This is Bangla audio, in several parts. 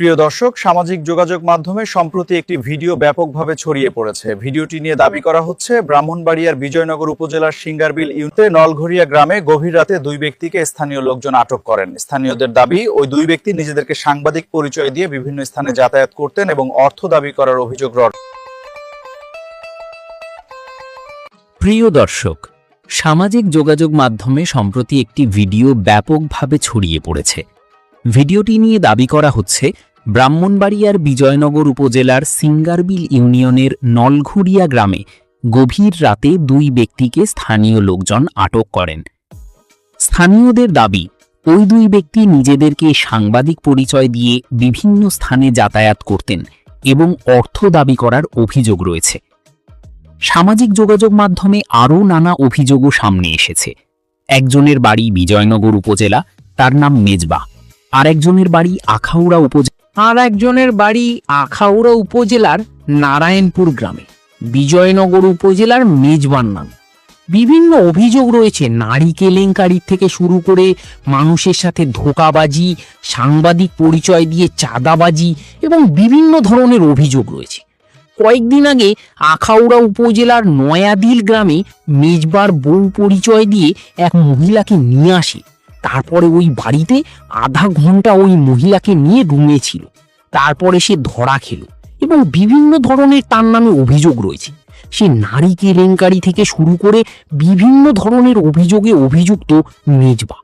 প্রিয় দর্শক, সামাজিক যোগাযোগ মাধ্যমে সম্প্রতি একটি ভিডিও ব্যাপকভাবে ছড়িয়ে পড়েছে। ভিডিওটি নিয়ে দাবি করা হচ্ছে, ব্রাহ্মণবাড়িয়ার বিজয়নগর উপজেলার সিঙ্গারবিল ইউনিয়নে নলঘরিয়া গ্রামে গভীর রাতে দুই ব্যক্তিকে স্থানীয় লোকজন আটক করেন। স্থানীয়দের দাবি, ওই দুই ব্যক্তি নিজেদেরকে সাংবাদিক পরিচয় দিয়ে বিভিন্ন স্থানে যাতায়াত করতেন এবং অর্থ দাবি করার অভিযোগ রটে। প্রিয় দর্শক, সামাজিক যোগাযোগ মাধ্যমে সম্প্রতি একটি ভিডিও ব্যাপকভাবে ছড়িয়ে পড়েছে। ভিডিওটি নিয়ে দাবি করা হচ্ছে, ব্রাহ্মণবাড়িয়ার বিজয়নগর উপজেলার সিঙ্গারবিল ইউনিয়নের নলঘরিয়া গ্রামে গভীর রাতে দুই ব্যক্তিকে স্থানীয় লোকজন আটক করেন। স্থানীয়দের দাবি, ওই দুই ব্যক্তি নিজেদেরকে সাংবাদিক পরিচয় দিয়ে বিভিন্ন স্থানে যাতায়াত করতেন এবং অর্থ দাবি করার অভিযোগ রয়েছে। সামাজিক যোগাযোগ মাধ্যমে আরও নানা অভিযোগও সামনে এসেছে। একজনের বাড়ি বিজয়নগর উপজেলা, তার নাম মেজবা। আরেকজনের বাড়ি আখাউড়া উপজেলার নারায়ণপুর গ্রামে, বিজয়নগর উপজেলার মেজবান নাম। বিভিন্ন অভিযোগ রয়েছে, নারী কেলেঙ্কারি থেকে শুরু করে মানুষের সাথে ধোঁকাবাজি, সাংবাদিক পরিচয় দিয়ে চাঁদাবাজি এবং বিভিন্ন ধরনের অভিযোগ রয়েছে। কয়েকদিন আগে আখাউড়া উপজেলার নয়াদিল গ্রামে মেজবার বউ পরিচয় দিয়ে এক মহিলাকে নিয়ে আসে। তারপরে ওই বাড়িতে আধা ঘন্টা ওই মহিলাকে নিয়ে রুমে ছিল। তারপরে সে ধরা খেল এবং বিভিন্ন ধরনের তার নামে অভিযোগ রয়েছে। সে নারী কেলেঙ্কারি থেকে শুরু করে বিভিন্ন ধরনের অভিযোগে অভিযুক্ত মেজবা।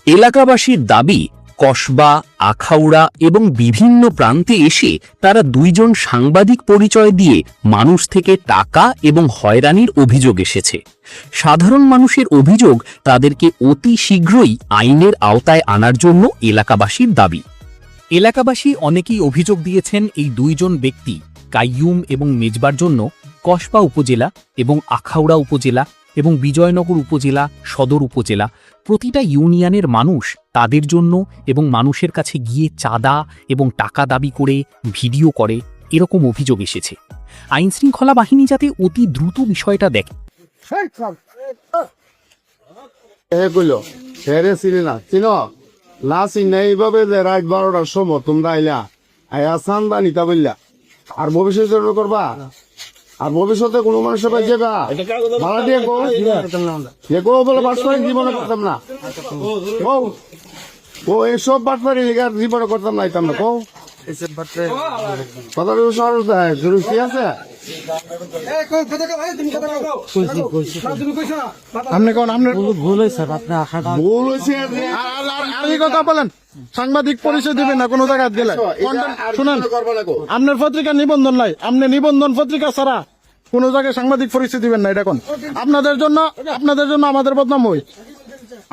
এলাকাবাসীর দাবি, কসবা, আখাউড়া এবং বিভিন্ন প্রান্তে এসে তারা দুইজন সাংবাদিক পরিচয় দিয়ে মানুষ থেকে টাকা এবং হয়রানির অভিযোগ এসেছে। সাধারণ মানুষের অভিযোগ, তাদেরকে অতি শীঘ্রই আইনের আওতায় আনার জন্য এলাকাবাসীর দাবি। এলাকাবাসী অনেকেই অভিযোগ দিয়েছেন, এই দুইজন ব্যক্তি কাইয়ুম এবং মেজবার জন্য কসবা উপজেলা এবং আখাউড়া উপজেলা এবং বিজয়নগর উপজেলা, সদর উপজেলা, প্রতিটা ইউনিয়নের মানুষ তাদের জন্য এবং মানুষের কাছে গিয়ে চাঁদা এবং টাকা দাবি করে ভিডিও করে, এরকম অভিযোগ এসেছে। আইনশৃঙ্খলা বাহিনী যাতে অতি দ্রুত বিষয়টা দেখে। রাত 12টার সময় তোমরা আইলা আয়া চান্দা নিতা বললা, আর ভবিষ্যৎ করবা, আর ভবিষ্যতে কোনো মানুষের পাই যাবা ভাড়া দিয়ে গো বলে বাটপারি জীবনে করতাম না। ও এইসব বাটপারি জীবনে করতাম না, আইতাম না। কো কথা কি আছে আপনি কোন আপনার ভুল হয়েছে, ভুল হয়েছে কথা বলেন। সাংবাদিক পরিচয় দিবেন না কোনো জায়গায় গেলে। শুনেন, আপনার পত্রিকা নিবন্ধন নাই, আপনি নিবন্ধন পত্রিকা ছাড়া কোন জায়গায় সাংবাদিক পরিচয় দিবেন না। এটা কোন আপনাদের জন্য আমাদের বদনাম হই।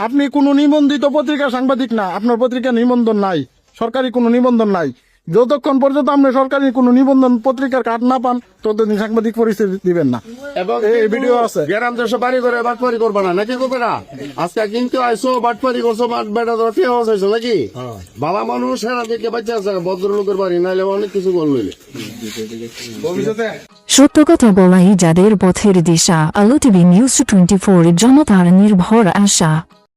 আপনি কোন নিবন্ধিত পত্রিকা সাংবাদিক না, আপনার পত্রিকা নিবন্ধন নাই, সরকারি কোনো নিবন্ধন নাই। যতক্ষণ পর্যন্ত আপনি সরকারি কোনো নিবন্ধন পত্রিকার কার্ড না পান, ততদিন সাংবাদিক পরিচয় দিবেন না। এবং এই ভিডিও আছে, গ্রাম দেশে বাড়ি করে বাটপারি করবে না, নাকি করবে না? আজকে কিন্তু আইসো বাটপারি করছো, বেটা হয়েছো নাকি? বাবা মানুষ হেরা দিকে বাচ্চা আছে, ভদ্রলোকের বাড়ি নাইলে অনেক কিছু করলে। সত্য কথা বলাই যাদের পথের দিশা। আলো টিভি নিউজ 24, জনতার নির্ভর আশা।